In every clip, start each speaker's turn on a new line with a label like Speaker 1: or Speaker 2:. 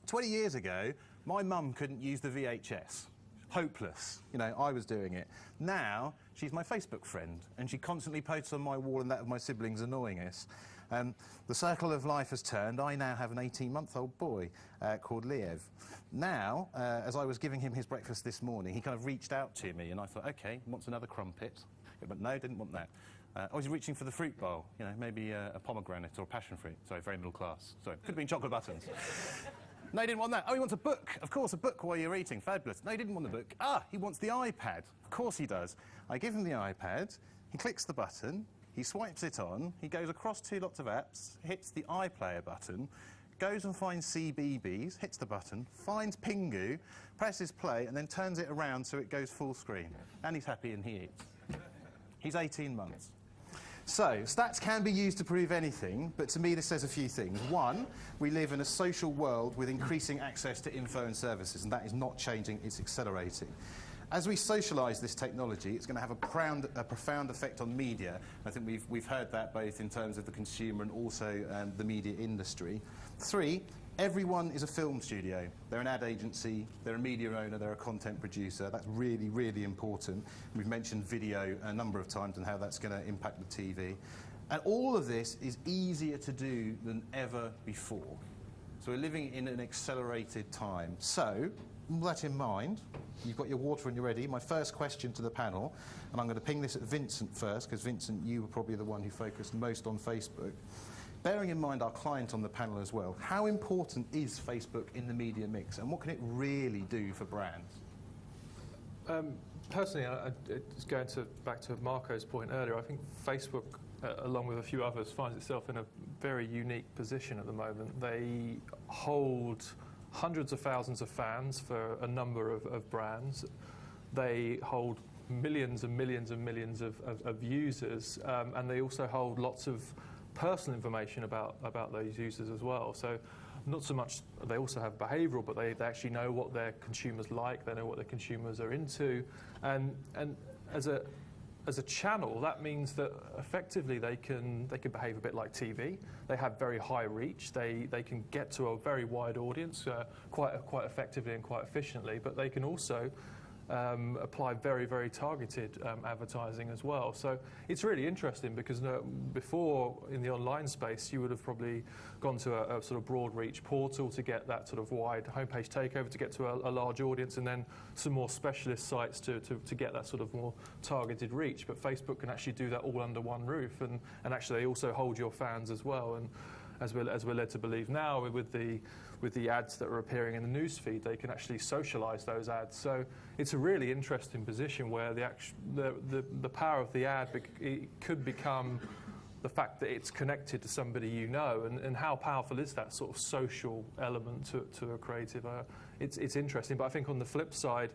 Speaker 1: 20 years ago, my mum couldn't use the VHS. Hopeless. You know, I was doing it. Now, she's my Facebook friend, and she constantly posts on my wall and that of my siblings annoying us. The circle of life has turned. I now have an 18-month-old boy called Liev. Now, as I was giving him his breakfast this morning, he kind of reached out to me, and I thought, OK, wants another crumpet. But no, didn't want that. I was reaching for the fruit bowl, you know, maybe a pomegranate or a passion fruit. Sorry, very middle class. Sorry, could have been chocolate buttons. No, he didn't want that. Oh, he wants a book. Of course, a book while you're eating. Fabulous. No, he didn't want the book. Ah, he wants the iPad. Of course he does. I give him the iPad. He clicks the button. He swipes it on. He goes across 2 lots of apps, hits the iPlayer button, goes and finds CBeebies, hits the button, finds Pingu, presses play, and then turns it around so it goes full screen. And he's happy and he eats. He's 18 months. So, stats can be used to prove anything, but to me this says a few things. One, we live in a social world with increasing access to info and services, and that is not changing, it's accelerating. As we socialise this technology, it's going to have a profound effect on media. I think we've heard that both in terms of the consumer and also the media industry. 3, everyone is a film studio. They're an ad agency, they're a media owner, they're a content producer. That's really, really important. We've mentioned video a number of times and how that's going to impact the TV. And all of this is easier to do than ever before. So we're living in an accelerated time. So, with that in mind, you've got your water and you're ready. My first question to the panel, and I'm going to ping this at Vincent first, because Vincent, you were probably the one who focused most on Facebook. Bearing in mind our client on the panel as well, how important is Facebook in the media mix, and what can it really do for brands?
Speaker 2: Personally, it's going back to Marco's point earlier, I think Facebook, along with a few others, finds itself in a very unique position at the moment. They hold hundreds of thousands of fans for a number of brands. They hold millions and millions and millions of users, and they also hold lots of personal information about those users as well. So not so much, they also have behavioural, but they actually know what their consumers like, they know what their consumers are into, and as a channel, that means that effectively they can behave a bit like TV. They have very high reach. They can get to a very wide audience quite effectively and quite efficiently. But they can also apply very, very targeted advertising as well. So it's really interesting because before in the online space you would have probably gone to a sort of broad reach portal to get that sort of wide homepage takeover to get to a large audience, and then some more specialist sites to get that sort of more targeted reach. But Facebook can actually do that all under one roof, and actually they also hold your fans as well. And as we're led to believe now, with the ads that are appearing in the newsfeed, they can actually socialise those ads. So it's a really interesting position where the power of the ad it could become the fact that it's connected to somebody you know, and how powerful is that sort of social element to a creative? It's interesting, but I think on the flip side,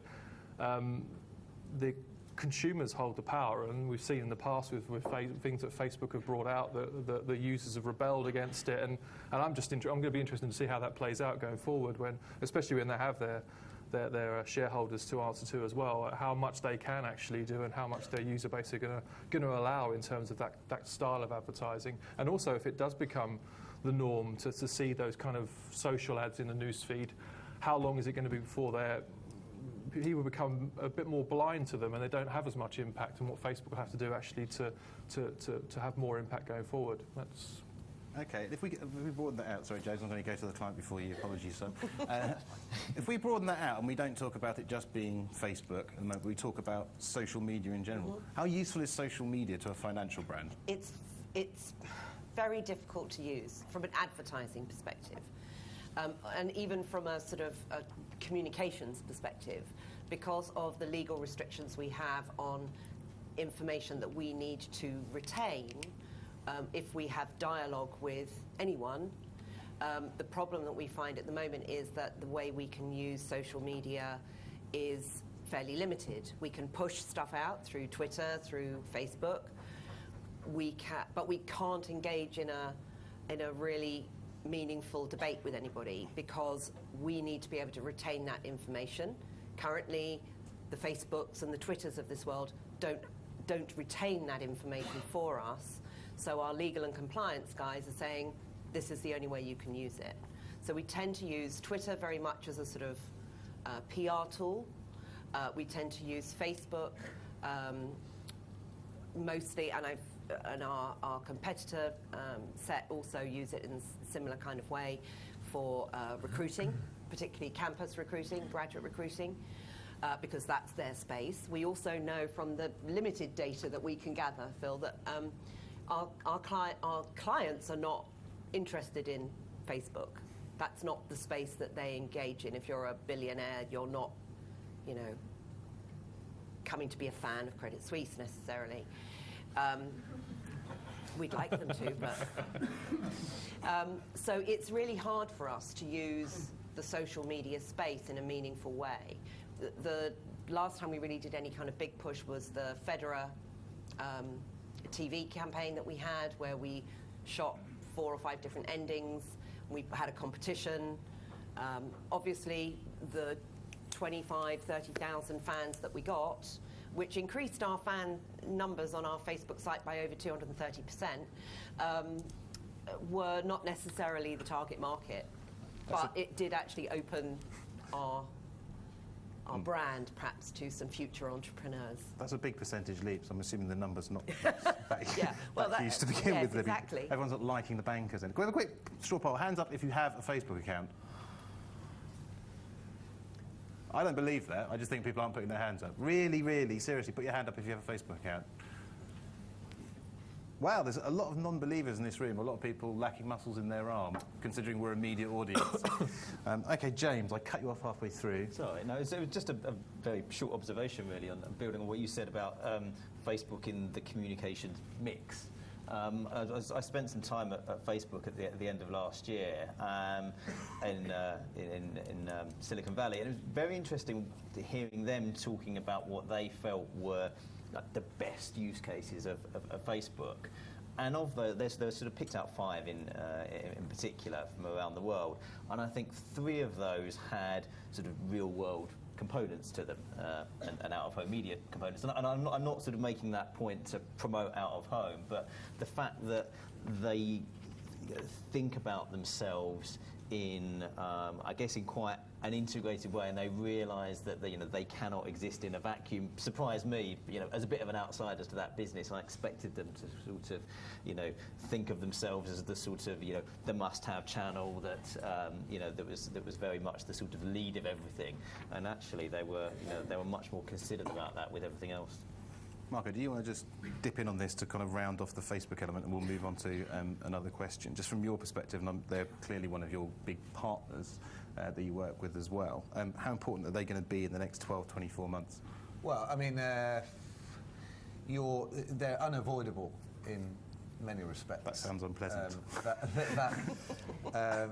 Speaker 2: the consumers hold the power, and we've seen in the past with things that Facebook have brought out that the users have rebelled against it, and I'm going to be interested to see how that plays out going forward, especially when they have their shareholders to answer to as well, how much they can actually do and how much their user base are going to allow in terms of that style of advertising, and also if it does become the norm to see those kind of social ads in the newsfeed, how long is it going to be before people become a bit more blind to them and they don't have as much impact, and what Facebook will have to do actually to have more impact going forward. That's
Speaker 1: OK, if we broaden that out, sorry James, I'm going to go to the client before you, apologies son. If we broaden that out and we don't talk about it just being Facebook at the moment, we talk about social media in general. How useful is social media to a financial brand?
Speaker 3: It's very difficult to use from an advertising perspective. And even from a sort of a communications perspective, because of the legal restrictions we have on information that we need to retain if we have dialogue with anyone. The problem that we find at the moment is that the way we can use social media is fairly limited. We can push stuff out through Twitter, through Facebook. But we can't engage in a really meaningful debate with anybody because we need to be able to retain that information. Currently, the Facebooks and the Twitters of this world don't retain that information for us. So our legal and compliance guys are saying this is the only way you can use it. So we tend to use Twitter very much as a sort of PR tool. We tend to use Facebook mostly, and our competitor set also use it in a similar kind of way for recruiting, particularly campus recruiting, graduate recruiting, because that's their space. We also know from the limited data that we can gather, Phil, that our clients are not interested in Facebook. That's not the space that they engage in. If you're a billionaire, you're not, coming to be a fan of Credit Suisse necessarily. We'd like them to, but... so it's really hard for us to use the social media space in a meaningful way. The last time we really did any kind of big push was the Federer TV campaign that we had, where we shot 4 or 5 different endings. We had a competition. Obviously, the 25, 30,000 fans that we got, which increased our fan numbers on our Facebook site by over 230%, were not necessarily the target market. But it did actually open our brand, perhaps, to some future entrepreneurs.
Speaker 1: That's a big percentage leap, so I'm assuming the number's not
Speaker 3: yeah, well,
Speaker 1: that used to begin with, Libby.
Speaker 3: Exactly.
Speaker 1: Everyone's not liking the bankers. Can we have a quick straw poll? Hands up if you have a Facebook account. I don't believe that. I just think people aren't putting their hands up. Really, really, seriously, put your hand up if you have a Facebook account. Wow, there's a lot of non-believers in this room, a lot of people lacking muscles in their arm, considering we're a media audience. OK, James, I cut you off halfway through.
Speaker 4: Sorry, no, it was just a very short observation, really, on building on what you said about Facebook in the communications mix. I spent some time at Facebook at the end of last year in Silicon Valley, and it was very interesting hearing them talking about what they felt were the best use cases of Facebook. And of those, they sort of picked out 5 in particular from around the world, and I think 3 of those had sort of real-world components to them, and out-of-home media components. And I'm not sort of making that point to promote out-of-home, but the fact that they think about themselves in, I guess, in quite an integrated way, and they realise that they cannot exist in a vacuum, surprised me. As a bit of an outsider to that business, I expected them to sort of, think of themselves as the sort of, the must-have channel that, that was very much the sort of lead of everything. And actually, they were much more considered about that with everything else.
Speaker 1: Marco, do you want to just dip in on this to kind of round off the Facebook element, and we'll move on to another question? Just from your perspective, and they're clearly one of your big partners that you work with as well. How important are they going to be in the next 12, 24 months?
Speaker 5: Well, I mean, they're unavoidable in many respects.
Speaker 1: That sounds unpleasant.
Speaker 5: I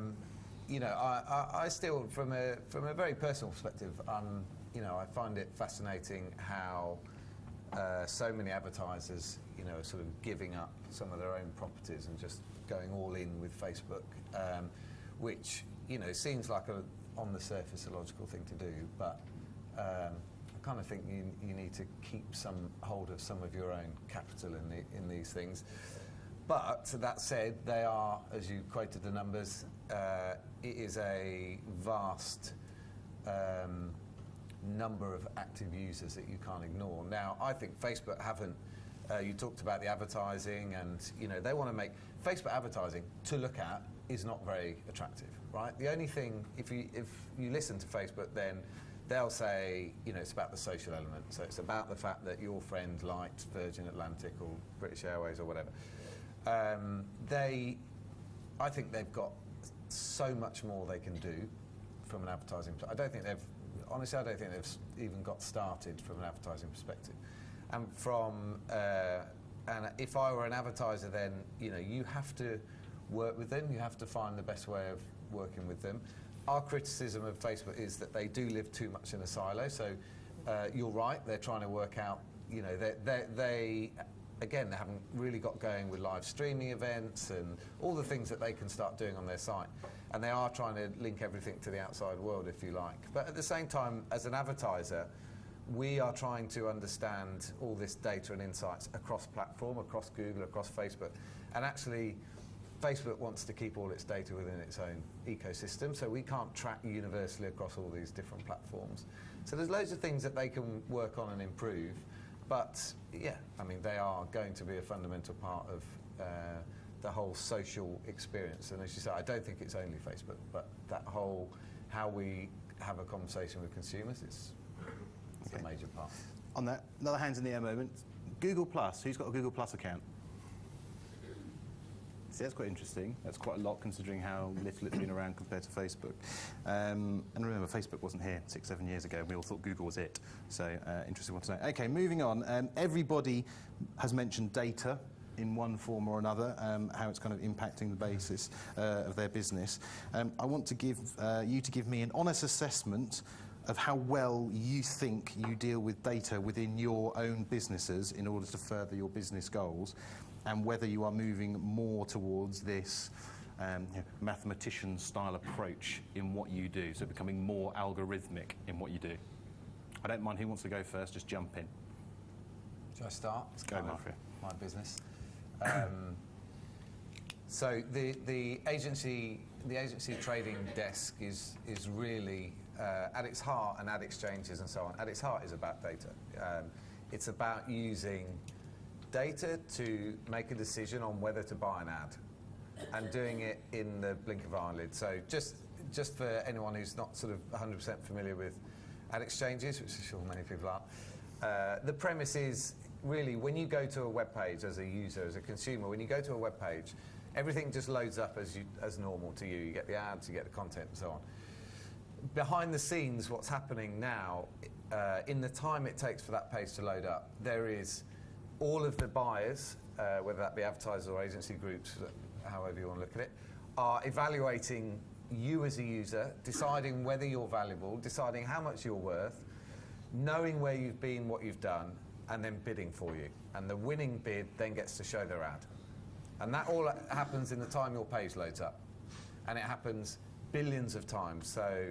Speaker 5: still, from a very personal perspective, I find it fascinating how so many advertisers, are sort of giving up some of their own properties and just going all in with Facebook, which, seems like on the surface a logical thing to do, but I kind of think you need to keep some hold of some of your own capital in these things. But that said, they are, as you quoted the numbers, it is a vast number of active users that you can't ignore. Now, I think Facebook haven't. You talked about the advertising, and they want to make Facebook advertising to look at is not very attractive, right? The only thing, if you listen to Facebook, then they'll say, it's about the social element. So it's about the fact that your friend liked Virgin Atlantic or British Airways or whatever. I think they've got so much more they can do from an advertising. I don't think they've even got started from an advertising perspective. And and if I were an advertiser, then you have to work with them. You have to find the best way of working with them. Our criticism of Facebook is that they do live too much in a silo. So you're right. They're trying to work out. They haven't really got going with live streaming events and all the things that they can start doing on their site. And they are trying to link everything to the outside world, if you like. But at the same time, as an advertiser, we are trying to understand all this data and insights across platform, across Google, across Facebook. And actually, Facebook wants to keep all its data within its own ecosystem, so we can't track universally across all these different platforms. So there's loads of things that they can work on and improve, but yeah, I mean, they are going to be a fundamental part of the whole social experience. And as you say, I don't think it's only Facebook, but that whole, how we have a conversation with consumers, it's a major part.
Speaker 1: On that, another hands in the air moment. Google Plus. Who's got a Google Plus account? See, that's quite interesting. That's quite a lot considering how little it's been around compared to Facebook. And remember, Facebook wasn't here 6-7 years ago. We all thought Google was it. So interesting one to know. Okay, moving on. Everybody has mentioned data in one form or another, how it's kind of impacting the basis of their business. I want to give you to give me an honest assessment of how well you think you deal with data within your own businesses in order to further your business goals, and whether you are moving more towards this mathematician-style approach in what you do, so becoming more algorithmic in what you do. I don't mind who wants to go first, just jump in.
Speaker 5: Shall I start?
Speaker 1: Let's go, Mark.
Speaker 5: My business. So the agency trading desk is really at its heart, and ad exchanges and so on. At its heart is about data. It's about using data to make a decision on whether to buy an ad, and doing it in the blink of an eyelid. So just for anyone who's not sort of 100% familiar with ad exchanges, which I'm sure many people are, the premise is really when you go to a web page as a user, as a consumer, when you go to a web page, everything just loads up as normal to you. You get the ads, you get the content, and so on. Behind the scenes, what's happening now, in the time it takes for that page to load up, there is all of the buyers, whether that be advertisers or agency groups, however you want to look at it, are evaluating you as a user, deciding whether you're valuable, deciding how much you're worth, knowing where you've been, what you've done, and then bidding for you. And the winning bid then gets to show their ad. And that all happens in the time your page loads up. And it happens billions of times. So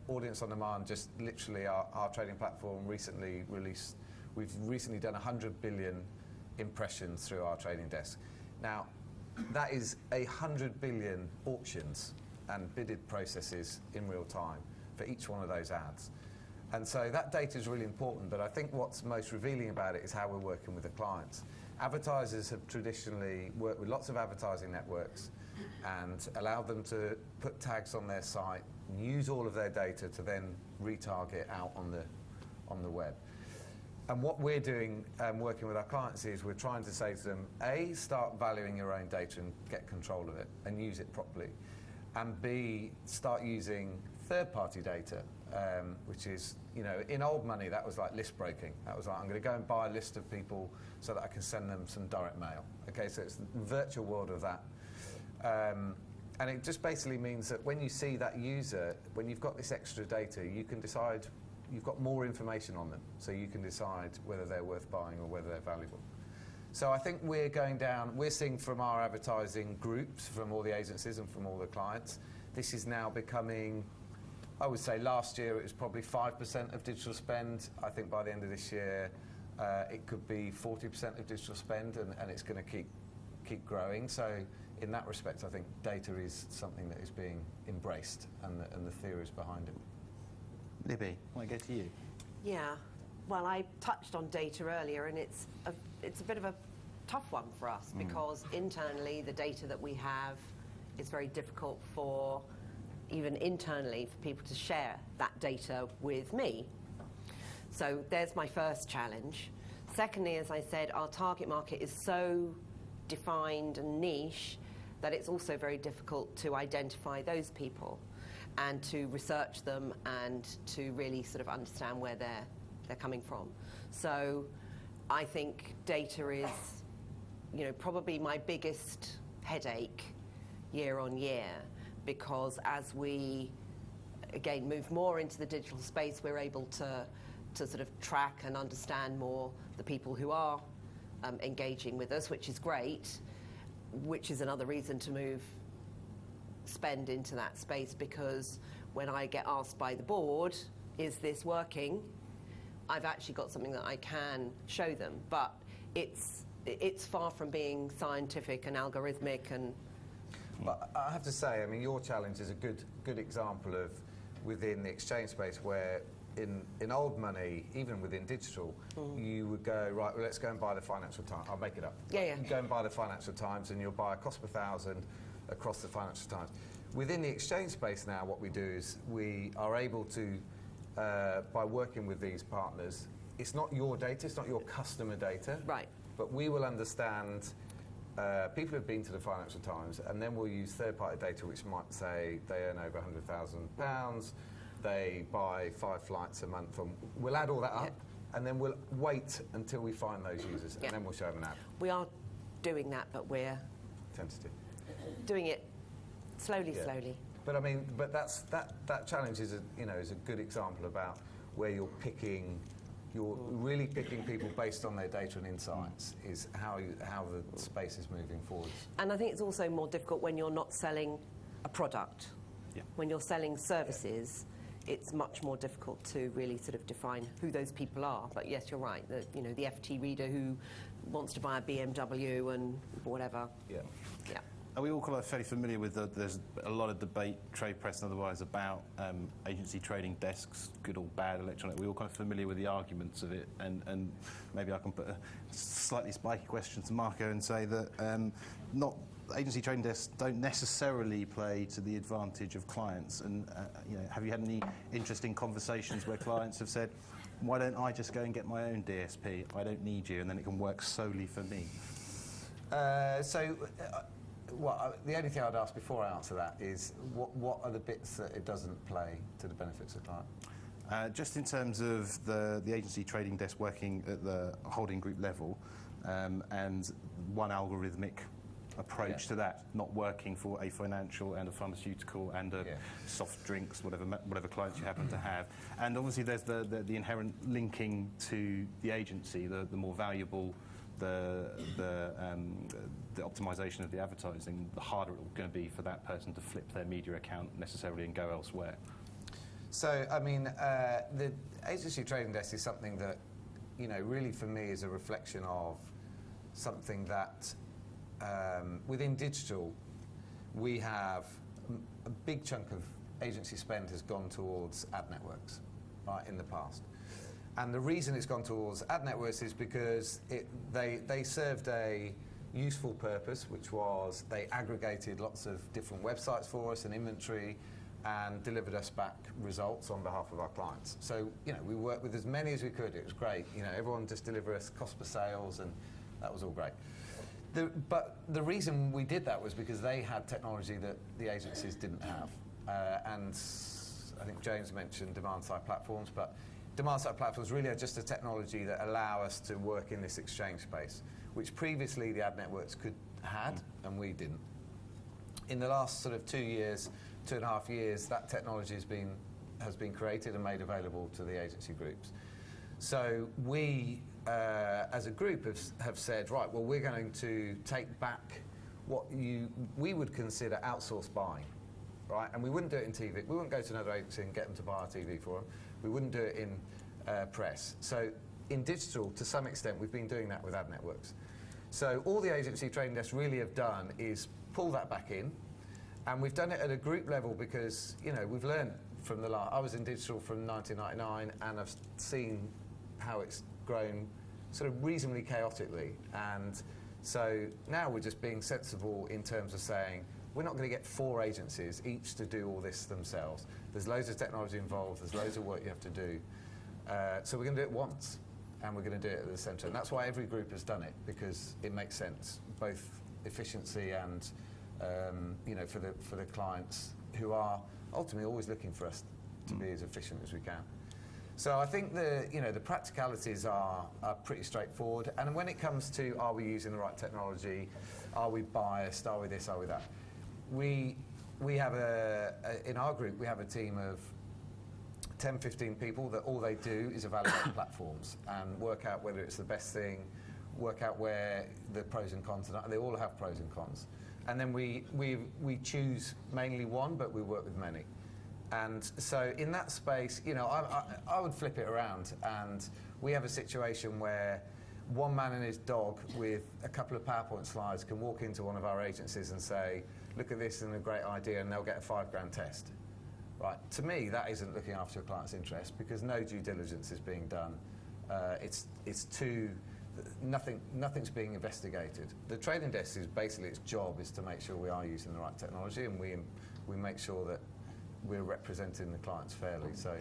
Speaker 5: Audience on Demand, just literally our trading platform recently released, we've recently done 100 billion impressions through our trading desk. Now, that is 100 billion auctions and bidded processes in real time for each one of those ads. And so that data is really important, but I think what's most revealing about it is how we're working with the clients. Advertisers have traditionally worked with lots of advertising networks and allowed them to put tags on their site and use all of their data to then retarget out on the web. And what we're doing, working with our clients, is we're trying to say to them, A, start valuing your own data and get control of it and use it properly. And B, start using third-party data, which is, you know, in old money, that was like list breaking. That was like, I'm going to go and buy a list of people so that I can send them some direct mail. Okay, so it's the virtual world of that. And it just basically means that when you see that user, when you've got this extra data, you can decide, you've got more information on them, so you can decide whether they're worth buying or whether they're valuable. So I think we're seeing from our advertising groups, from all the agencies and from all the clients, this is now becoming, I would say last year it was probably 5% of digital spend. I think by the end of this year it could be 40% of digital spend, and it's going to keep growing. So in that respect, I think data is something that is being embraced, and the theories behind it.
Speaker 1: Libby, I want to go to you.
Speaker 3: Yeah, well, I touched on data earlier, and it's a bit of a tough one for us because internally the data that we have is very difficult for, even internally, for people to share that data with me. So there's my first challenge. Secondly, as I said, our target market is so defined and niche that it's also very difficult to identify those people and to research them and to really sort of understand where they're coming from. So I think data is, you know, probably my biggest headache year on year, because as we, again, move more into the digital space, we're able to sort of track and understand more the people who are engaging with us, which is great, which is another reason to move spend into that space, because when I get asked by the board, is this working, I've actually got something that I can show them. But it's far from being scientific and algorithmic and
Speaker 5: But I have to say, I mean, your challenge is a good example of within the exchange space where in old money, even within digital, you would go, right, well, let's go and buy the Financial Times. I'll make it up.
Speaker 3: Yeah.
Speaker 5: You go and buy the Financial Times and you'll buy a cost per thousand across the Financial Times. Within the exchange space now, what we do is we are able to, by working with these partners, it's not your data, it's not your customer data.
Speaker 3: Right.
Speaker 5: But we will understand people who've been to the Financial Times, and then we'll use third-party data which might say they earn over £100,000, they buy 5 flights a month, and we'll add all that up, and then we'll wait until we find those users, and then we'll show them an ad.
Speaker 3: We are doing that, but we're
Speaker 5: Tentative.
Speaker 3: doing it slowly.
Speaker 5: But I mean, that challenge is a good example about where you're really picking people based on their data and insights, is how the space is moving forwards.
Speaker 3: And I think it's also more difficult when you're not selling a product.
Speaker 1: Yeah.
Speaker 3: When you're selling services, it's much more difficult to really sort of define who those people are. But yes, you're right. The FT reader who wants to buy a BMW and whatever.
Speaker 5: Yeah.
Speaker 1: Are we all kind of fairly familiar with there's a lot of debate, trade press and otherwise, about agency trading desks, good or bad, electronic? Are we all kind of familiar with the arguments of it? And maybe I can put a slightly spiky question to Marco and say that agency trading desks don't necessarily play to the advantage of clients. And have you had any interesting conversations where clients have said, why don't I just go and get my own DSP? I don't need you, and then it can work solely for me.
Speaker 5: Well, the only thing I'd ask before I answer that is what are the bits that it doesn't play to the benefits of the client?
Speaker 1: Just in terms of the agency trading desk working at the holding group level, and one algorithmic approach to that, not working for a financial and a pharmaceutical and a soft drinks, whatever clients you happen to have. And obviously there's the inherent linking to the agency, the more valuable the optimization of the advertising, the harder it's going to be for that person to flip their media account necessarily and go elsewhere.
Speaker 5: So, I mean, the agency trading desk is something that, really for me is a reflection of something that within digital, we have a big chunk of agency spend has gone towards ad networks, right, in the past. And the reason it's gone towards ad networks is because they served a useful purpose, which was they aggregated lots of different websites for us and inventory and delivered us back results on behalf of our clients. So, we worked with as many as we could. It was great. Everyone just delivered us cost per sales, and that was all great. But the reason we did that was because they had technology that the agencies didn't have. And I think James mentioned demand-side platforms, but demand-side platforms really are just a technology that allow us to work in this exchange space, which previously the ad networks had, and we didn't. In the last sort of 2.5 years, that technology has been created and made available to the agency groups. So we, as a group, have said, right, well, we're going to take back what we would consider outsourced buying, right? And we wouldn't do it in TV. We wouldn't go to another agency and get them to buy our TV for them. We wouldn't do it in press. So in digital, to some extent, we've been doing that with ad networks. So all the agency trading desks really have done is pull that back in, and we've done it at a group level because, we've learned from I was in digital from 1999, and I've seen how it's grown sort of reasonably chaotically. And so now we're just being sensible in terms of saying, we're not going to get 4 agencies each to do all this themselves. There's loads of technology involved, there's loads of work you have to do. So we're going to do it once, and we're going to do it at the centre. And that's why every group has done it, because it makes sense, both efficiency and, for the clients who are ultimately always looking for us to be as efficient as we can. So I think the practicalities are pretty straightforward. And when it comes to, are we using the right technology? Are we biased? Are we this? Are we that? We have in our group, we have a team of 10, 15 people that all they do is evaluate platforms and work out whether it's the best thing, work out where the pros and cons are. They all have pros and cons. And then we choose mainly one, but we work with many. And so in that space, I would flip it around, and we have a situation where one man and his dog with a couple of PowerPoint slides can walk into one of our agencies and say, look at this and a great idea, and they'll get a £5,000 test. Right. To me, that isn't looking after your client's interest because no due diligence is being done. It's too... Nothing's being investigated. The trading desk is basically its job is to make sure we are using the right technology and we make sure that we're representing the clients fairly. So,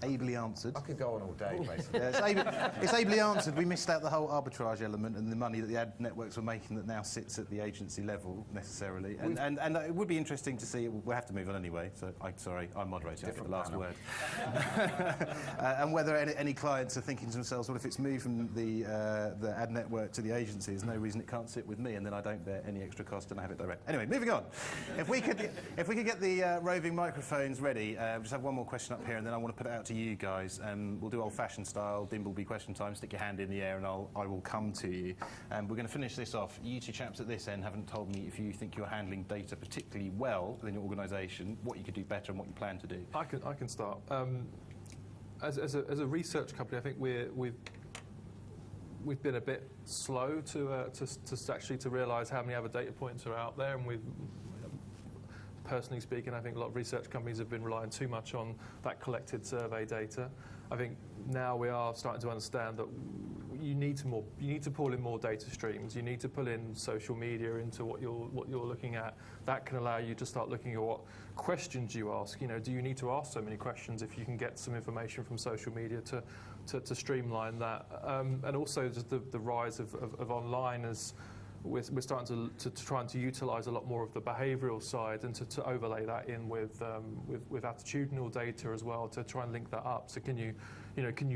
Speaker 1: Ably answered.
Speaker 5: I could go on all day, basically.
Speaker 1: Yeah, it's ably answered. We missed out the whole arbitrage element and the money that the ad networks were making that now sits at the agency level necessarily. And it would be interesting to see. We'll have to move on anyway. So I'm moderating for the last word. And whether any clients are thinking to themselves, well, if it's moved from the ad network to the agency, there's no reason it can't sit with me, and then I don't bear any extra cost and I have it direct. Anyway, moving on. If we could get the roving microphones ready, just have one more question up here, and then I want to put it out to you guys. We'll do old-fashioned style, Dimbleby question time. Stick your hand in the air, and I will come to you. We're going to finish this off. You two chaps at this end haven't told me if you think you're handling data particularly well within your organisation, what you could do better, and what you plan to do.
Speaker 2: I can start. As a research company, I think we've been a bit slow to actually realise how many other data points are out there, and we've. Personally speaking, I think a lot of research companies have been relying too much on that collected survey data. I think now we are starting to understand that you need to pull in more data streams. You need to pull in social media into what you're looking at. That can allow you to start looking at what questions you ask. Do you need to ask so many questions if you can get some information from social media to streamline that? And also just the rise of online as we're starting to try and to utilise a lot more of the behavioural side and to overlay that in with attitudinal data as well to try and link that up. So can you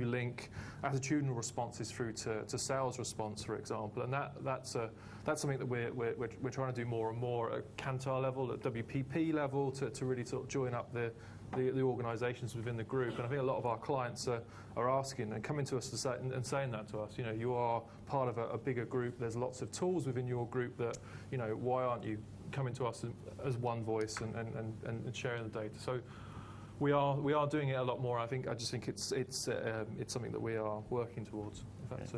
Speaker 2: link attitudinal responses through to sales response, for example? And that's something that we're trying to do more and more at Kantar level, at WPP level, to really sort of join up the organisations within the group. And I think a lot of our clients are asking and coming to us and saying that to us. You are part of a bigger group. There's lots of tools within your group that, why aren't you coming to us as one voice and sharing the data? So we are doing it a lot more. I just think it's something that we are working towards. In fact,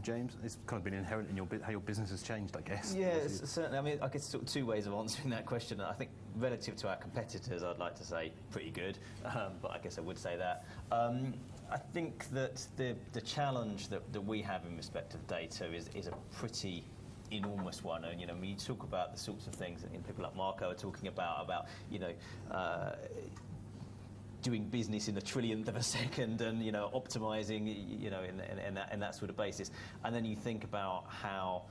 Speaker 1: James, it's kind of been inherent in how your business has changed, I guess.
Speaker 4: Yeah, certainly. I mean, I guess sort of two ways of answering that question. I think relative to our competitors, I'd like to say pretty good, but I guess I would say that. I think that the challenge that we have in respect of data is a pretty enormous one. And when you talk about the sorts of things that people like Marco are talking about doing business in a trillionth of a second and optimizing in that sort of basis, and then you think about how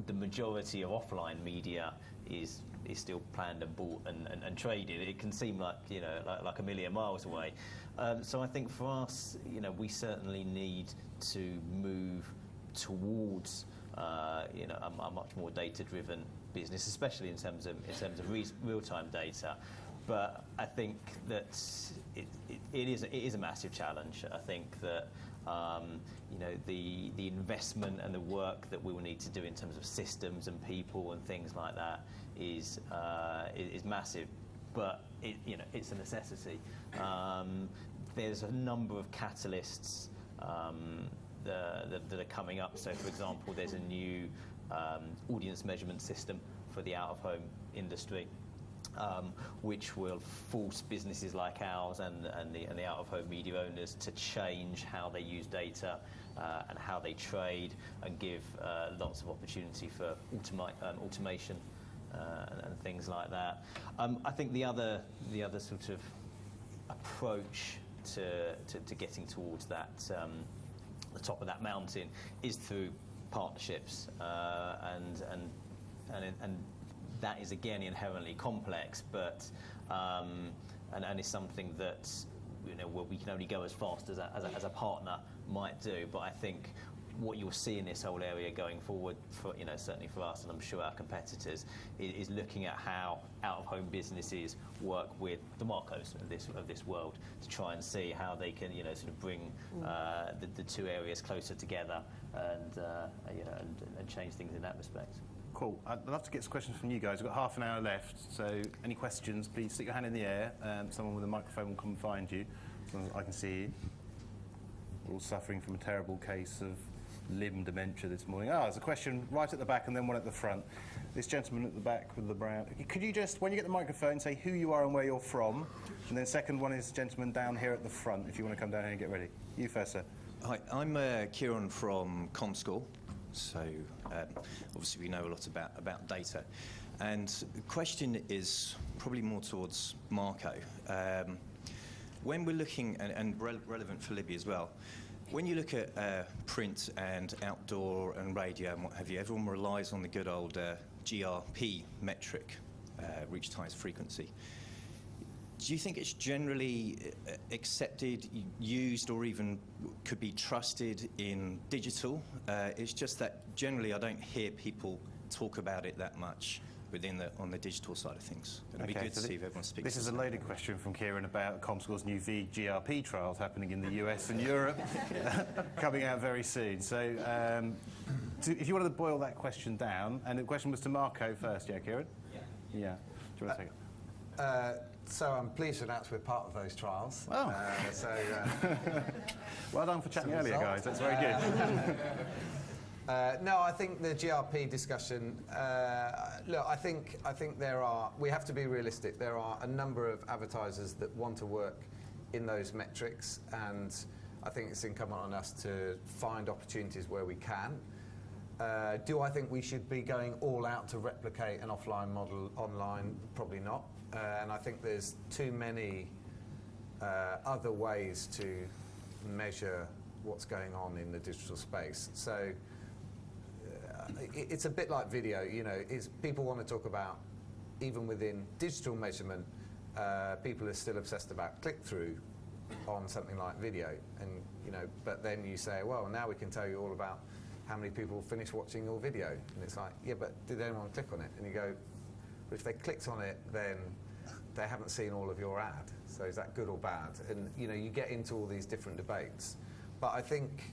Speaker 4: the majority of offline media is still planned and bought and traded. It can seem like like a million miles away. So I think for us, we certainly need to move towards a much more data-driven business, especially in terms of real-time data. But I think that it is a massive challenge. I think that the investment and the work that we will need to do in terms of systems and people and things like that is massive. But it's a necessity. There's a number of catalysts that are coming up. So, for example, there's a new audience measurement system for the out-of-home industry. Which will force businesses like ours and the out-of-home media owners to change how they use data and how they trade, and give lots of opportunity for automation and things like that. I think the other sort of approach to getting towards that the top of that mountain is through partnerships and that is again inherently complex, but and is something that where we can only go as fast as a partner might do. But I think what you'll see in this whole area going forward, for certainly for us, and I'm sure our competitors, is looking at how out-of-home businesses work with the Marcos of this world to try and see how they can sort of bring the two areas closer together and change things in that respect.
Speaker 1: Cool. I'd love to get some questions from you guys. We've got half an hour left, so any questions, please stick your hand in the air. Someone with a microphone will come and find you, so I can see you. we're all suffering from a terrible case of limb dementia this morning. There's a question right at the back and then one at the front. This gentleman at the back with the brown. Could you just, when you get the microphone, say who you are and where you're from? And then second one is gentleman down here at the front, if you want to come down here and get ready. You first, sir.
Speaker 6: Hi, I'm Kieran from OnScroll. So obviously we know a lot about data. And the question is probably more towards Marco. When we're looking, and relevant for Libby as well, when you look at print and outdoor and radio and what have you, everyone relies on the good old GRP metric, reach times frequency. Do you think it's generally accepted, used, or even could be trusted in digital? It's just that generally I don't hear people talk about it that much on the digital side of things. It'd be good to see if everyone speaks.
Speaker 1: This is a loaded question from Kieran about ComScore's new VGRP trials happening in the US and Europe, coming out very soon. So if you wanted to boil that question down, and the question was to Marco first, yeah, Kieran? Yeah. Do you want to take it?
Speaker 5: So I'm pleased to announce we're part of those trials.
Speaker 1: Oh. Well done for chatting earlier, guys. That's very good.
Speaker 5: No, I think the GRP discussion. Look, I think we have to be realistic. There are a number of advertisers that want to work in those metrics, and I think it's incumbent on us to find opportunities where we can. Do I think we should be going all out to replicate an offline model online? Probably not. And I think there's too many other ways to measure what's going on in the digital space. So it's a bit like video, people want to talk about, even within digital measurement, people are still obsessed about click-through on something like video. And, but then you say, well, now we can tell you all about how many people finish watching your video. And it's like, yeah, but did anyone click on it? And you go, but if they clicked on it, then they haven't seen all of your ad. So is that good or bad? And, you get into all these different debates. But I think,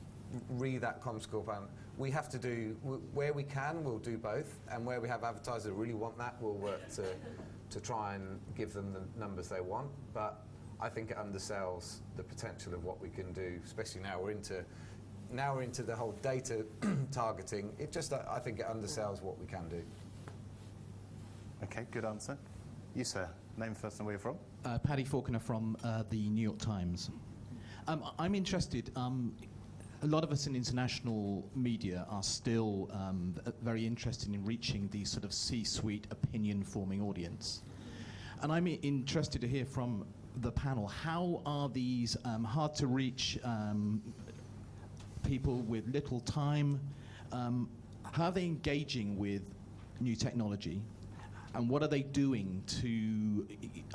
Speaker 5: read that ComScore plan, we have to do, where we can, we'll do both. And where we have advertisers that really want that, we'll work to try and give them the numbers they want. But I think it undersells the potential of what we can do, especially now we're into the whole data targeting. I think it undersells what we can do.
Speaker 1: Okay, good answer. You, sir. Name first and where you're from.
Speaker 7: Paddy Faulkner from the New York Times. I'm interested, a lot of us in international media are still very interested in reaching the sort of C-suite opinion-forming audience. And I'm interested to hear from the panel, how are these hard-to-reach people with little time, how are they engaging with new technology? And what are they doing to,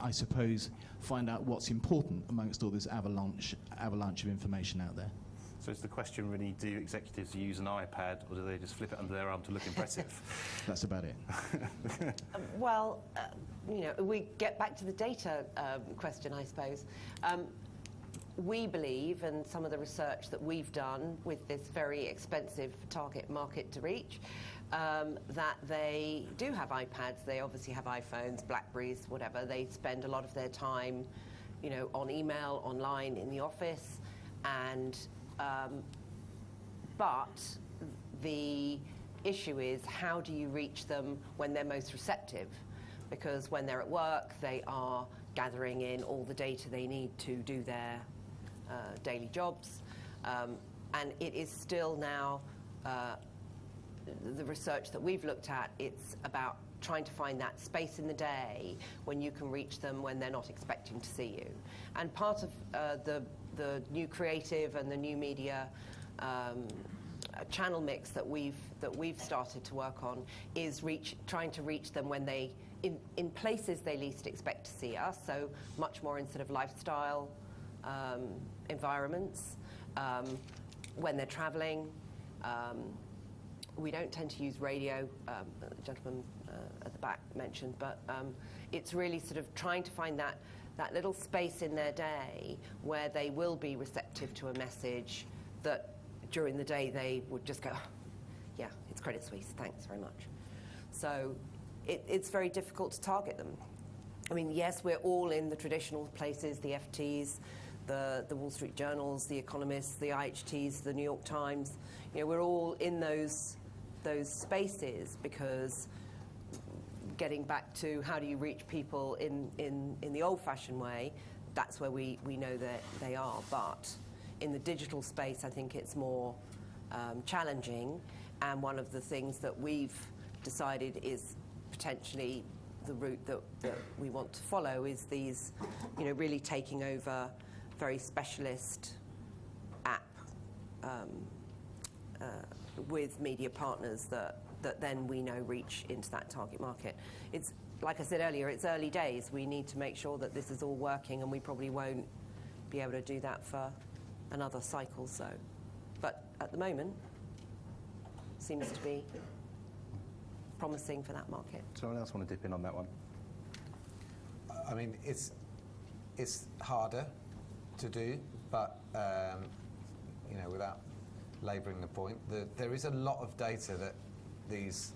Speaker 7: I suppose, find out what's important amongst all this avalanche of information out there?
Speaker 1: So is the question really, do executives use an iPad or do they just flip it under their arm to look impressive?
Speaker 7: That's about it.
Speaker 3: We get back to the data question, I suppose. We believe, and some of the research that we've done with this very expensive target market to reach, that they do have iPads, they obviously have iPhones, Blackberries, whatever. They spend a lot of their time, on email, online, in the office, and but the issue is, how do you reach them when they're most receptive? Because when they're at work, they are gathering in all the data they need to do their daily jobs, and it is still now the research that we've looked at, it's about trying to find that space in the day when you can reach them when they're not expecting to see you. And part of the new creative and the new media channel mix that we've started to work on is trying to reach them when they in places they least expect to see us. So much more in sort of lifestyle environments, when they're traveling. We don't tend to use radio, the gentleman at the back mentioned, but it's really sort of trying to find that little space in their day where they will be receptive to a message that during the day they would just go, yeah, it's Credit Suisse, thanks very much. So it's very difficult to target them. I mean, yes, we're all in the traditional places, the FTs, the Wall Street Journals, the Economists, the IHTs, the New York Times. You know, we're all in those spaces because, getting back to how do you reach people in the old-fashioned way, that's where we know that they are. But in the digital space, I think it's more challenging. And one of the things that we've decided is potentially the route that we want to follow is these, you know, really taking over very specialist app with media partners that then we know reach into that target market. It's, like I said earlier, it's early days. We need to make sure that this is all working, and we probably won't be able to do that for another cycle or so. But at the moment, seems to be promising for that market.
Speaker 1: Someone else want to dip in on that one?
Speaker 5: I mean, it's harder to do, but you know, without labouring the point, there is a lot of data that these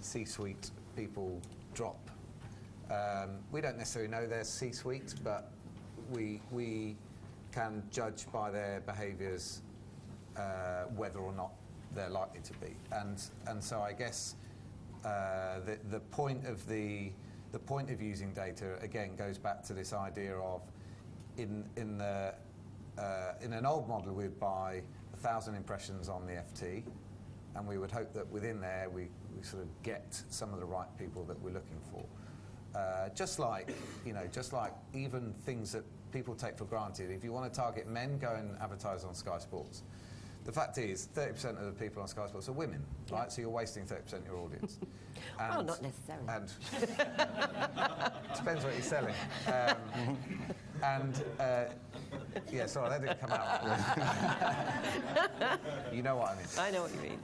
Speaker 5: C-suite people drop. We don't necessarily know their C-suite, but we can judge by their behaviours whether or not they're likely to be. And so I guess the point of using data again goes back to this idea of in an old model we'd buy 1,000 impressions on the FT, and we would hope that within there we sort of get some of the right people that we're looking for. Just like even things that people take for granted. If you want to target men, go and advertise on Sky Sports. The fact is, 30% of the people on Sky Sports are women, right? So you're wasting 30% of your audience.
Speaker 3: Well, not necessarily.
Speaker 5: And depends what you're selling. Yeah, sorry, that didn't come out. You know what I mean.
Speaker 3: I know what you mean.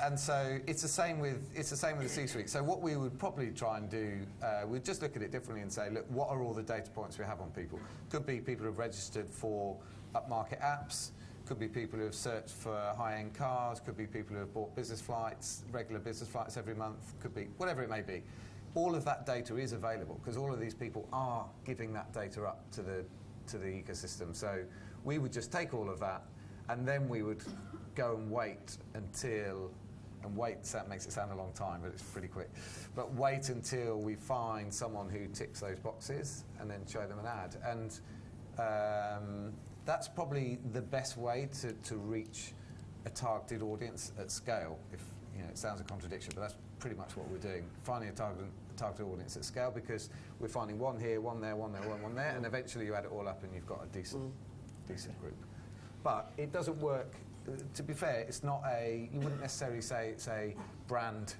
Speaker 5: And so it's the same with the C-suite. So what we would probably try and do, we'd just look at it differently and say, look, what are all the data points we have on people? Could be people who have registered for upmarket apps. Could be people who have searched for high-end cars. Could be people who have bought business flights, regular business flights every month. Could be whatever it may be. All of that data is available because all of these people are giving that data up to the ecosystem. So we would just take all of that, and then we would go and wait until, that makes it sound a long time, but it's pretty quick. But wait until we find someone who ticks those boxes, and then show them an ad. And that's probably the best way to reach a targeted audience at scale. If you know, it sounds a contradiction, but that's pretty much what we're doing. Finding a targeted audience at scale, because we're finding one here, one there, one there, one there, and eventually you add it all up and you've got a decent group. But it doesn't work. To be fair, it's not you wouldn't necessarily say it's a brand.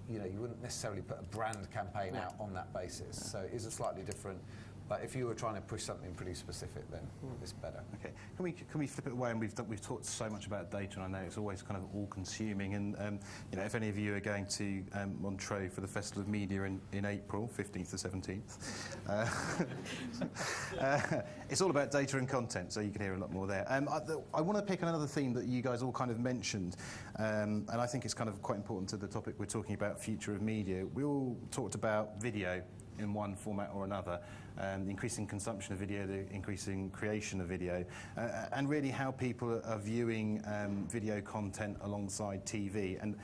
Speaker 5: You know, you wouldn't necessarily put a brand campaign out on that basis. So it is a slightly different. But if you were trying to push something pretty specific, then it's better.
Speaker 1: Okay, can we flip it away? And we've talked so much about data, and I know it's always kind of all-consuming. And you know, if any of you are going to Montreux for the Festival of Media in April, 15th to 17th, it's all about data and content, so you can hear a lot more there. I want to pick another theme that you guys all kind of mentioned, and I think it's kind of quite important to the topic we're talking about, future of media. We all talked about video in one format or another, the increasing consumption of video, the increasing creation of video, and really how people are viewing video content alongside TV. And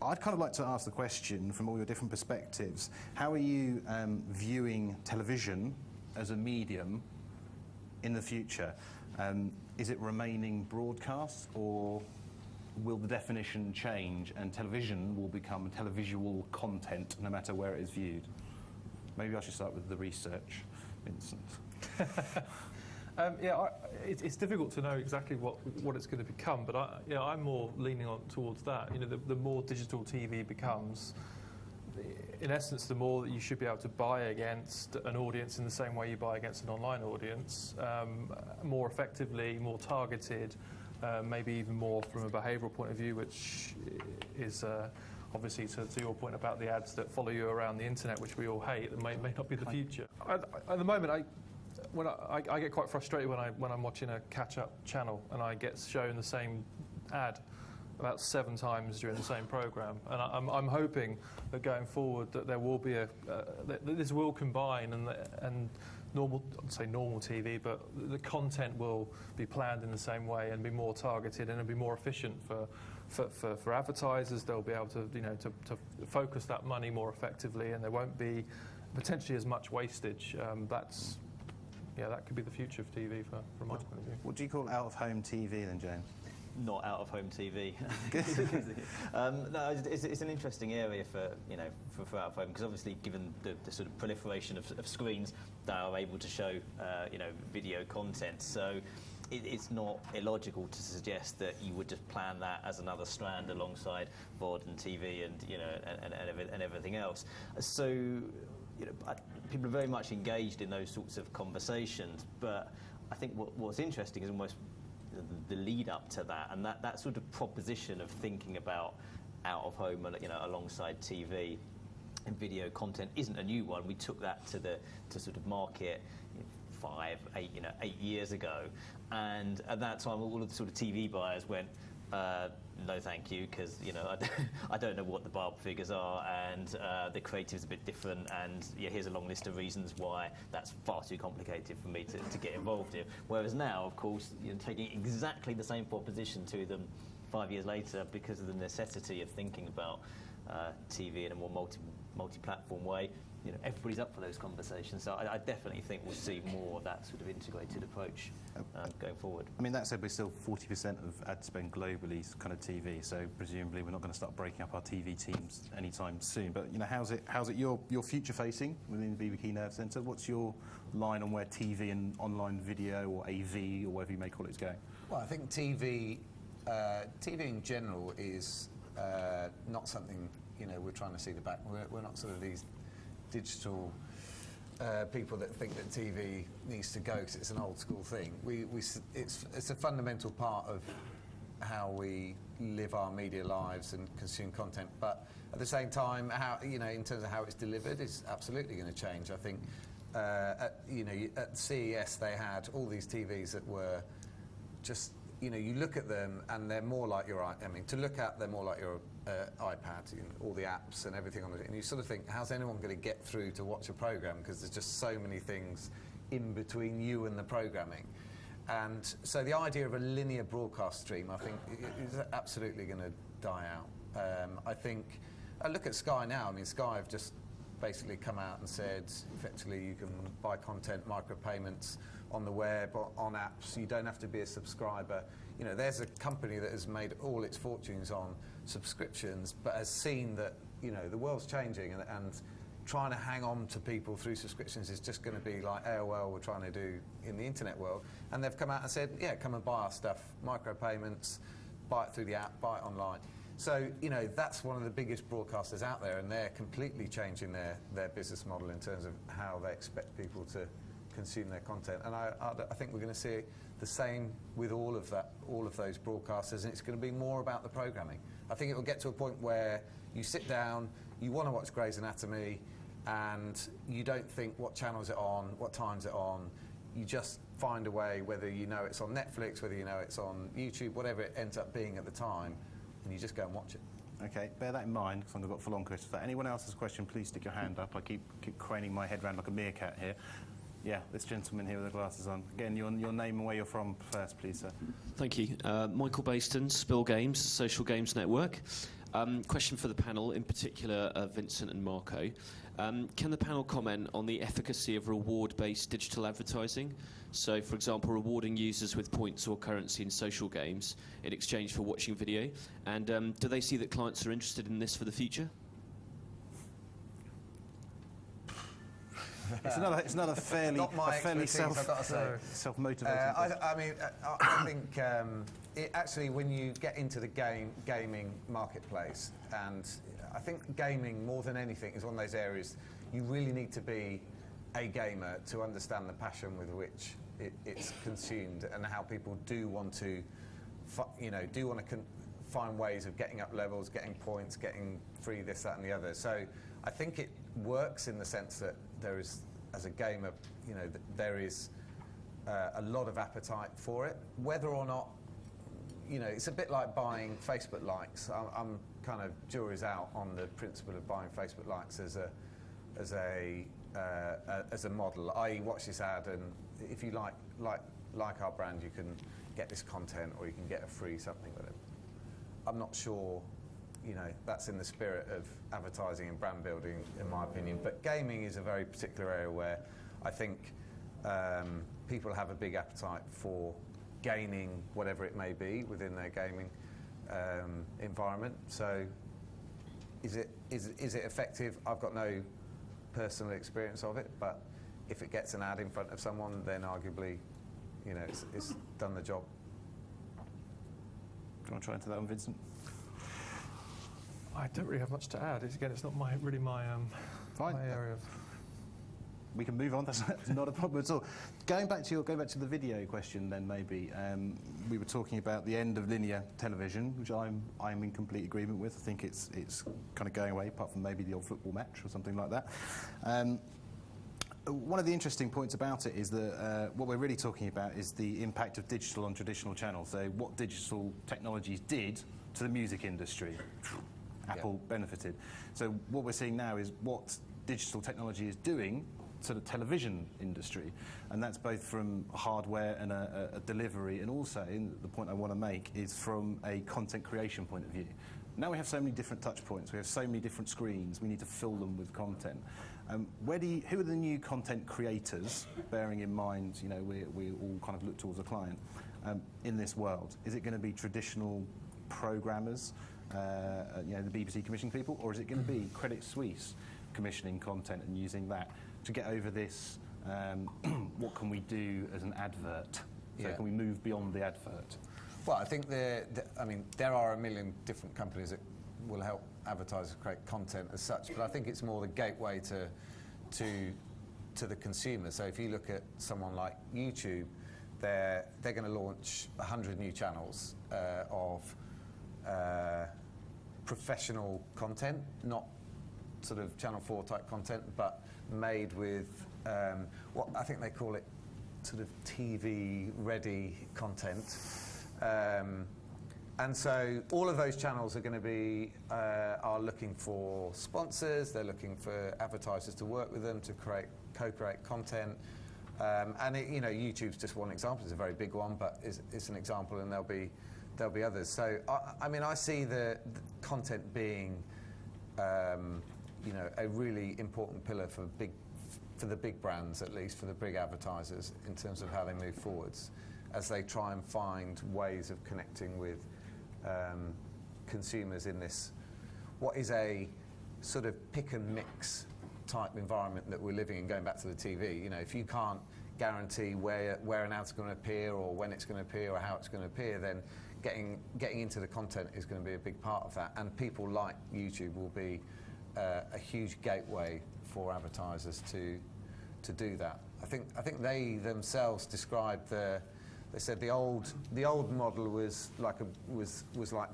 Speaker 1: I'd kind of like to ask the question from all your different perspectives, how are you viewing television as a medium in the future? Is it remaining broadcast, or will the definition change and television will become televisual content no matter where it is viewed? Maybe I should start with the research, Vincent.
Speaker 2: It's difficult to know exactly what it's going to become, but I'm more leaning towards that. You know, the more digital TV becomes, in essence, the more that you should be able to buy against an audience in the same way you buy against an online audience, more effectively, more targeted, maybe even more from a behavioural point of view, which is obviously to your point about the ads that follow you around the internet, which we all hate, that may not be the future. At the moment, I get quite frustrated when I'm watching a catch-up channel and I get shown the same ad about 7 times during the same programme. And I'm hoping that going forward that there will be that this will combine and normal TV, but the content will be planned in the same way and be more targeted, and it'll be more efficient for advertisers. They'll be able to to focus that money more effectively, and there won't be potentially as much wastage. That could be the future of TV from my point of view.
Speaker 1: What do you call out-of-home TV then, James?
Speaker 4: Not out-of-home TV. No, it's an interesting area for out-of-home, because obviously, given the sort of proliferation of screens that are able to show video content, so it's not illogical to suggest that you would just plan that as another strand alongside VOD and TV and everything else. So. People are very much engaged in those sorts of conversations, but I think what's interesting is almost the lead up to that, and that sort of proposition of thinking about out of home, alongside TV and video content isn't a new one. We took that to sort of market 8 years ago, and at that time all of the sort of TV buyers went, no thank you, because I don't know what the barb figures are, and the creative's a bit different, and here's a long list of reasons why that's far too complicated for me to get involved in. Whereas now, of course, taking exactly the same proposition to them 5 years later, because of the necessity of thinking about TV in a more multi-platform way, everybody's up for those conversations. So I definitely think we'll see more of that sort of integrated approach going forward.
Speaker 1: I mean, that said, we're still 40% of ad spend globally is kind of TV, so presumably we're not going to start breaking up our TV teams anytime soon. But how's it your future facing within the BB Key Nerve Centre? What's your line on where TV and online video or AV or whatever you may call it is going?
Speaker 5: Well, I think TV in general is not something we're trying to see the back. We're not sort of these digital people that think that TV needs to go because it's an old school thing. It's a fundamental part of how we live our media lives and consume content. But at the same time, in terms of how it's delivered, it's absolutely going to change. I think at CES they had all these TVs that were just. You look at them and they're more like your. To look at they're more like your iPad, all the apps and everything on it, and you sort of think, how's anyone going to get through to watch a program? Because there's just so many things in between you and the programming, and so the idea of a linear broadcast stream, I think, is absolutely going to die out. I think. I look at Sky now. Sky have just basically come out and said, effectively, you can buy content, micropayments on the web, on apps. You don't have to be a subscriber. There's a company that has made all its fortunes on subscriptions, but has seen that the world's changing, and trying to hang on to people through subscriptions is just going to be like AOL were trying to do in the internet world. And they've come out and said, yeah, come and buy our stuff, micropayments, buy it through the app, buy it online. So that's one of the biggest broadcasters out there, and they're completely changing their business model in terms of how they expect people to consume their content. And I think we're going to see the same with all of those broadcasters, and it's going to be more about the programming. I think it will get to a point where you sit down, you want to watch Grey's Anatomy, and you don't think what channel is it on, what time is it on. You just find a way, whether it's on Netflix, whether it's on YouTube, whatever it ends up being at the time, and you just go and watch it.
Speaker 1: Okay, bear that in mind, because I've got full-on questions. If anyone else has a question, please stick your hand up. I keep craning my head around like a meerkat here. Yeah, this gentleman here with the glasses on. Again, your name and where you're from first, please, sir.
Speaker 8: Thank you. Michael Baston, Spill Games, Social Games Network. Question for the panel, in particular Vincent and Marco. Can the panel comment on the efficacy of reward-based digital advertising? So, for example, rewarding users with points or currency in social games in exchange for watching video. And do they see that clients are interested in this for the future?
Speaker 1: It's another fairly self-motivated.
Speaker 5: I think actually when you get into the gaming marketplace, and I think gaming more than anything is one of those areas you really need to be a gamer to understand the passion with which it's consumed, and how people do want to, find ways of getting up levels, getting points, getting free this, that, and the other. So I think it works in the sense that there is, as a gamer, there is a lot of appetite for it. Whether or not, it's a bit like buying Facebook likes. I'm kind of jury's out on the principle of buying Facebook likes as a as a model, i.e. watch this ad and if you like our brand, you can get this content or you can get a free something with it. I'm not sure, that's in the spirit of advertising and brand building, in my opinion. But gaming is a very particular area where I think people have a big appetite for gaining whatever it may be within their gaming environment. So, is it effective? I've got no personal experience of it, but if it gets an ad in front of someone, then arguably, it's done the job.
Speaker 1: Do you want to try into that one, Vincent?
Speaker 2: I don't really have much to add. It's not my
Speaker 1: Fine.
Speaker 2: my area of.
Speaker 1: We can move on. That's not a problem at all. Going back to the video question, then maybe we were talking about the end of linear television, which I'm in complete agreement with. I think it's kind of going away, apart from maybe the old football match or something like that. One of the interesting points about it is that what we're really talking about is the impact of digital on traditional channels. So what digital technologies did to the music industry. Apple benefited. So what we're seeing now is what digital technology is doing to the television industry, and that's both from hardware and a delivery, and also, the point I want to make is from a content creation point of view. Now we have so many different touch points, we have so many different screens, we need to fill them with content. Who are the new content creators, bearing in mind, we all kind of look towards a client, in this world? Is it going to be traditional programmers, the BBC commissioning people, or is it going to be Credit Suisse commissioning content and using that to get over this? What can we do as an advert? So can we move beyond the advert?
Speaker 5: Well, I think there are a million different companies that will help advertisers create content as such, but I think it's more the gateway to the consumer. So if you look at someone like YouTube, they're going to launch 100 new channels of professional content, not sort of Channel 4 type content, but made with what I think they call it sort of TV ready content. And so all of those channels are going to be are looking for sponsors. They're looking for advertisers to work with them to co-create content. And YouTube's just one example. It's a very big one, but it's an example, and there'll be others. So I see the content being a really important pillar for the big brands, at least for the big advertisers, in terms of how they move forwards, as they try and find ways of connecting with consumers in this, what is a sort of pick and mix type environment that we're living in. Going back to the TV, if you can't guarantee where an ad's going to appear or when it's going to appear or how it's going to appear, then getting into the content is going to be a big part of that. And people like YouTube will be a huge gateway for advertisers to do that. I think they themselves described they said the old model was like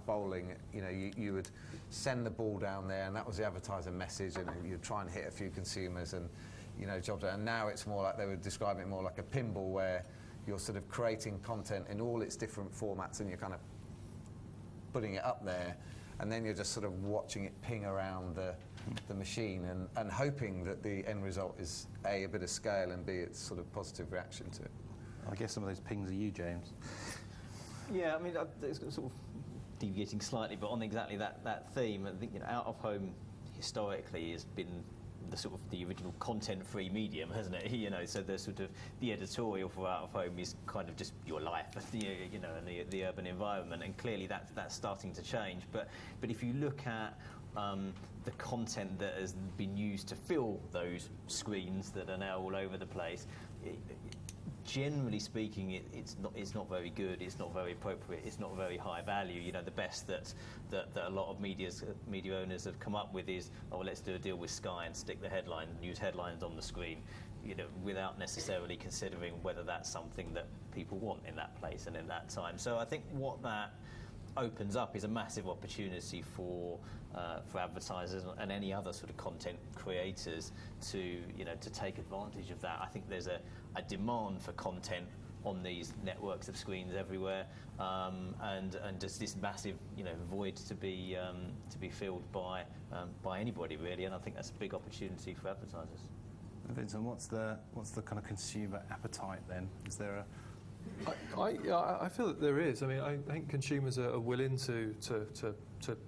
Speaker 5: bowling. You would send the ball down there, and that was the advertiser message, and you'd try and hit a few consumers, and jobs. And now it's more like, they would describe it more like a pinball, where you're sort of creating content in all its different formats, and you're kind of putting it up there, and then you're just sort of watching it ping around the machine and hoping that the end result is A, a bit of scale, and B, it's sort of positive reaction to it.
Speaker 1: I guess some of those pings are you, James.
Speaker 4: Yeah, it's sort of deviating slightly, but on exactly that theme, I think out of home historically has been the original content-free medium, hasn't it? So the sort of the editorial for out of home is kind of just your life, and the urban environment, and clearly that's starting to change. But if you look at the content that has been used to fill those screens that are now all over the place, generally speaking, it's not very good. It's not very appropriate. It's not very high value. The best that a lot of media owners have come up with is, let's do a deal with Sky and stick the news headlines on the screen, without necessarily considering whether that's something that people want in that place and in that time. So I think what that opens up is a massive opportunity for advertisers and any other sort of content creators to take advantage of that. I think there's a demand for content on these networks of screens everywhere, and just this massive void to be filled by anybody really, and I think that's a big opportunity for advertisers.
Speaker 1: Vincent, what's the kind of consumer appetite then? Is there a
Speaker 2: I feel that there is. I mean, I think consumers are willing to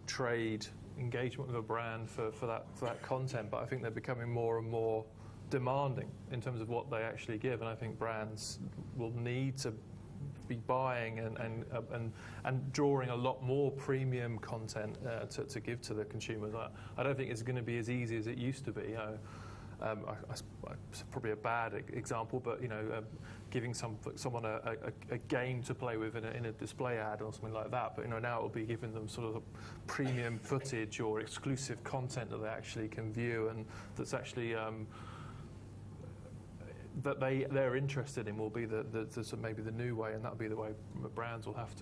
Speaker 2: trade engagement with a brand for that content, but I think they're becoming more and more demanding in terms of what they actually give, and I think brands will need to be buying and drawing a lot more premium content to give to the consumers. I don't think it's going to be as easy as it used to be. It's probably a bad example, but giving someone a game to play with in a display ad or something like that. But now it will be giving them sort of premium footage or exclusive content that they actually can view, and that's actually that they're interested in will be maybe the new way, and that'll be the way brands will have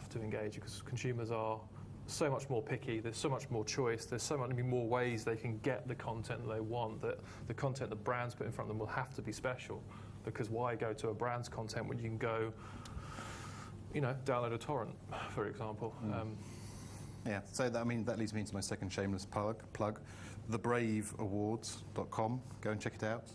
Speaker 2: to engage, because consumers are so much more picky. There's so much more choice. There's so many more ways they can get the content that they want. That the content that brands put in front of them will have to be special, because why go to a brand's content when you can go, download a torrent, for example.
Speaker 1: Yeah, so that leads me into my second shameless plug. thebraveawards.com. Go and check it out.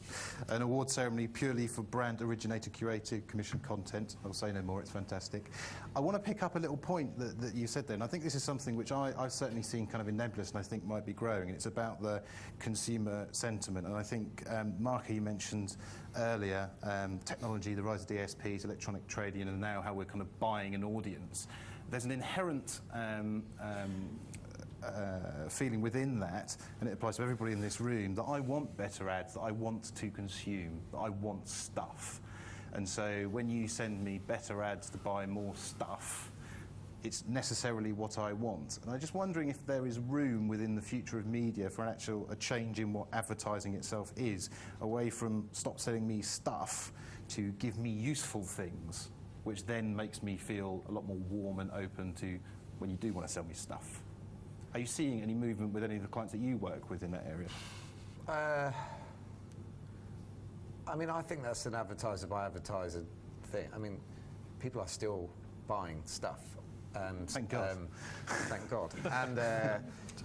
Speaker 1: An award ceremony purely for brand-originated, curated, commissioned content. I'll say no more, it's fantastic. I want to pick up a little point that you said there, and I think this is something which I've certainly seen kind of in Nebulous and I think might be growing, and it's about the consumer sentiment. And I think, Marco, you mentioned earlier technology, the rise of DSPs, electronic trading, and now how we're kind of buying an audience. There's an inherent feeling within that, and it applies to everybody in this room, that I want better ads, that I want to consume, that I want stuff. And so when you send me better ads to buy more stuff, it's necessarily what I want. And I'm just wondering if there is room within the future of media for a change in what advertising itself is, away from stop selling me stuff to give me useful things, which then makes me feel a lot more warm and open to when you do want to sell me stuff. Are you seeing any movement with any of the clients that you work with in that area?
Speaker 5: I think that's an advertiser by advertiser thing. People are still buying stuff. And,
Speaker 1: thank God.
Speaker 5: Thank God. And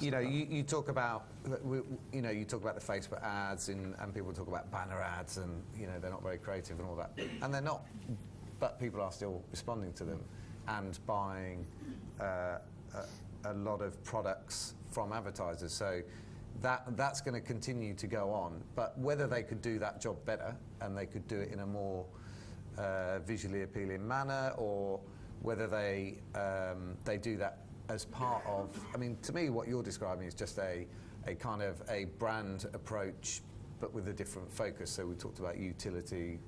Speaker 5: you talk about you talk about the Facebook ads, and people talk about banner ads, and they're not very creative and all that, and they're not. But people are still responding to them and buying a lot of products from advertisers. So that's going to continue to go on. But whether they could do that job better and they could do it in a more visually appealing manner, or whether they do that as part of... to me, what you're describing is just a kind of a brand approach, but with a different focus. So we talked about utility,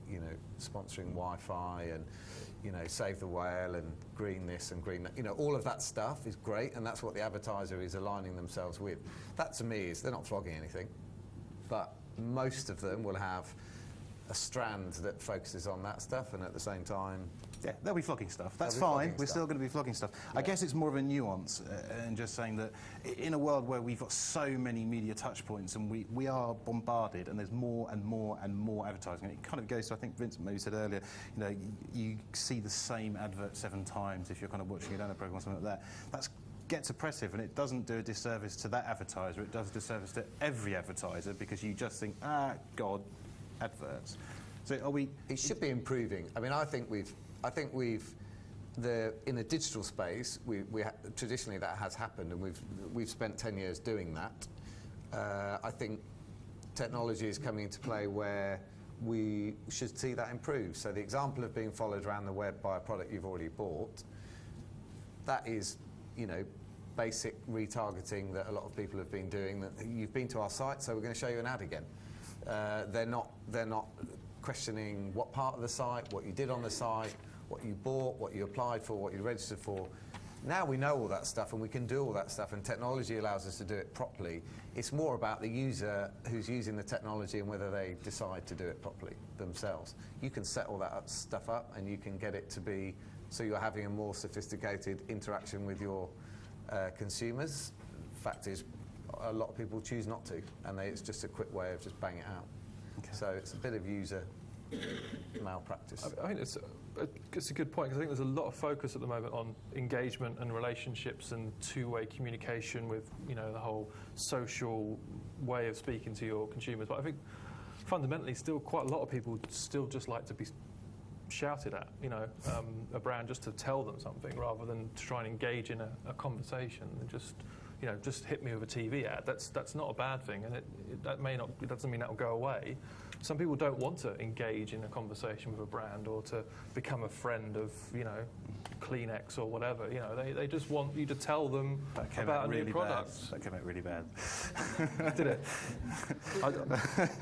Speaker 5: sponsoring Wi-Fi and, save the whale and green this and green that. All of that stuff is great, and that's what the advertiser is aligning themselves with. That, to me, is they're not flogging anything, but most of them will have a strand that focuses on that stuff, and at the same time...
Speaker 1: Yeah, they'll be flogging stuff. That's fine. We're still going to be flogging stuff. Yeah. I guess it's more of a nuance, and just saying that in a world where we've got so many media touch points and we are bombarded, and there's more and more and more advertising, and it kind of goes to, I think Vincent maybe said earlier, you see the same advert 7 times if you're kind of watching a donor program or something like that. That gets oppressive, and it doesn't do a disservice to that advertiser. It does a disservice to every advertiser, because you just think, God, adverts. So are we...
Speaker 5: It should be improving. I think we've in the digital space, traditionally that has happened, and we've spent 10 years doing that. I think technology is coming into play where we should see that improve. So the example of being followed around the web by a product you've already bought, that is, basic retargeting that a lot of people have been doing. That you've been to our site, so we're going to show you an ad again. They're not questioning what part of the site, what you did on the site, what you bought, what you applied for, what you registered for. Now we know all that stuff, and we can do all that stuff, and technology allows us to do it properly. It's more about the user who's using the technology and whether they decide to do it properly themselves. You can set all that stuff up, and you can get it to be so you're having a more sophisticated interaction with your consumers. Fact is, a lot of people choose not to, and it's just a quick way of just banging it out. Okay. So it's a bit of user malpractice.
Speaker 2: I think it's a good point, because I think there's a lot of focus at the moment on engagement and relationships and two-way communication with the whole social way of speaking to your consumers. But I think fundamentally still quite a lot of people still just like to be shouted at, a brand just to tell them something rather than to try and engage in a conversation and just hit me with a TV ad. That's not a bad thing, and it doesn't mean that will go away. Some people don't want to engage in a conversation with a brand or to become a friend of, Kleenex or whatever. They just want you to tell them about a new product.
Speaker 1: That came out really bad.
Speaker 2: Did it?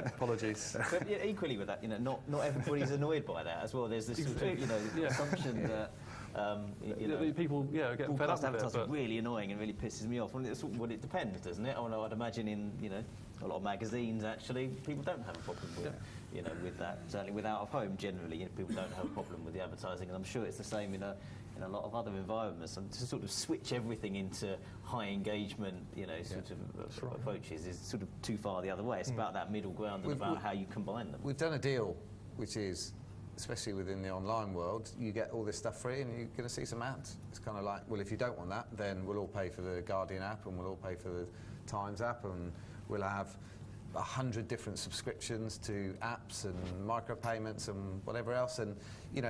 Speaker 2: Apologies.
Speaker 4: But equally with that, not everybody's annoyed by that as well. There's this sort of, assumption that.
Speaker 2: People, get fed up with
Speaker 4: advertising
Speaker 2: it.
Speaker 4: really annoying and really pisses me off. Well, it depends, doesn't it? I'd imagine in a lot of magazines actually people don't have a problem with with that. Certainly with out of home, generally people don't have a problem with the advertising, and I'm sure it's the same in a lot of other environments. And to sort of switch everything into high engagement, approaches is sort of too far the other way. It's about that middle ground and about how you combine them.
Speaker 5: We've done a deal, which is, especially within the online world, you get all this stuff free and you're going to see some ads. It's kind of like, well, if you don't want that, then we'll all pay for the Guardian app and we'll all pay for the Times app, and we'll have 100 different subscriptions to apps and micropayments and whatever else. And,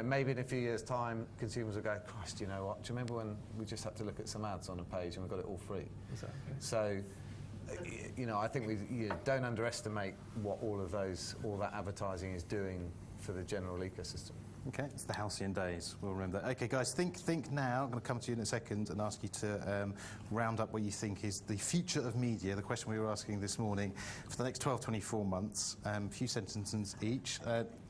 Speaker 5: maybe in a few years' time, consumers will go, Christ, you know what? Do you remember when we just had to look at some ads on a page and we got it all free?
Speaker 2: Exactly.
Speaker 5: So, I think we don't underestimate what all that advertising is doing for the general ecosystem.
Speaker 1: Okay, it's the halcyon days. We'll remember that. Okay, guys, think now. I'm going to come to you in a second and ask you to round up what you think is the future of media, the question we were asking this morning, for the next 12, 24 months. A few sentences each.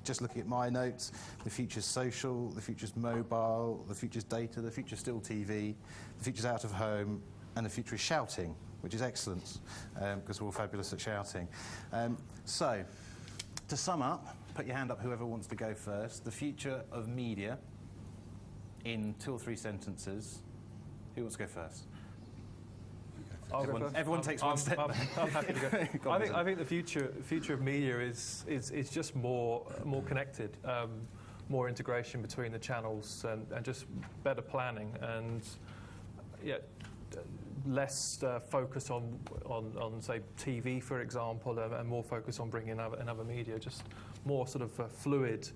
Speaker 1: Just looking at my notes, the future's social, the future's mobile, the future's data, the future's still TV, the future's out of home, and the future is shouting, which is excellent, because we're all fabulous at shouting. So, to sum up, put your hand up, whoever wants to go first. The future of media in 2 or 3 sentences. Who wants to go first? Everyone takes one step.
Speaker 2: I'm happy to go. I think the future of media is just more connected, more integration between the channels, and just better planning, and less focus on say TV, for example, and more focus on bringing another media. Just more sort of fluid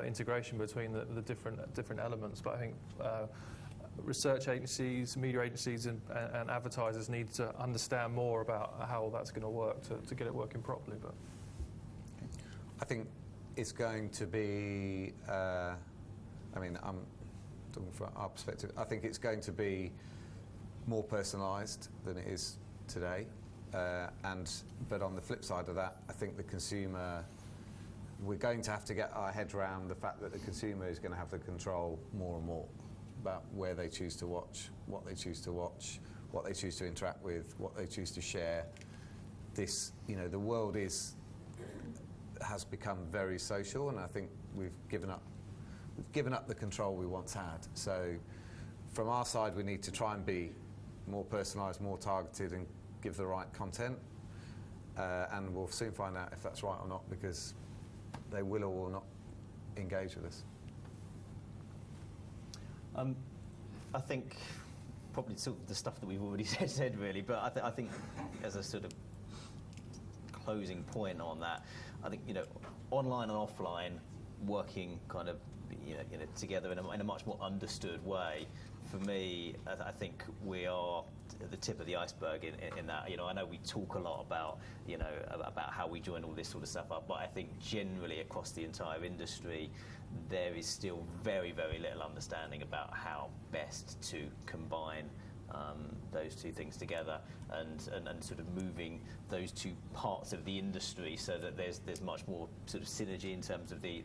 Speaker 2: integration between the different elements. But I think research agencies, media agencies, and advertisers need to understand more about how that's going to work to get it working properly. But
Speaker 5: I think it's going to be. I'm talking from our perspective. I think it's going to be more personalised than it is today, but on the flip side of that, I think the consumer, we're going to have to get our head around the fact that the consumer is going to have the control more and more about where they choose to watch, what they choose to interact with, what they choose to share. This, the world has become very social, and I think we've given up the control we once had. So from our side, we need to try and be more personalised, more targeted, and give the right content. And we'll soon find out if that's right or not, because they will or will not engage with us.
Speaker 4: I think probably sort of the stuff that we've already said really, but I think as a sort of closing point on that, I think online and offline working kind of together in a much more understood way. For me, I think we are at the tip of the iceberg in that. I know we talk a lot about about how we join all this sort of stuff up, but I think generally across the entire industry, there is still very, very little understanding about how best to combine those two things together, and sort of moving those two parts of the industry so that there's much more sort of synergy in terms of the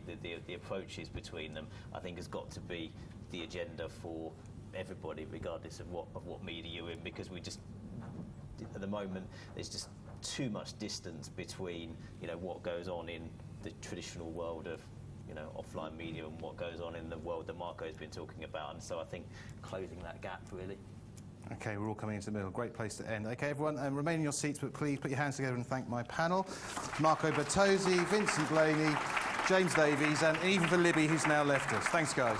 Speaker 4: approaches between them. I think has got to be the agenda for everybody, regardless of what media you're in, because we just at the moment there's just too much distance between what goes on in the traditional world of offline media and what goes on in the world that Marco's been talking about, and so I think closing that gap really.
Speaker 1: Okay, we're all coming into the middle. Great place to end. Okay, everyone, remain in your seats, but please put your hands together and thank my panel. Marco Bertozzi, Vincent Blaney, James Davies, and even for Libby, who's now left us. Thanks, guys.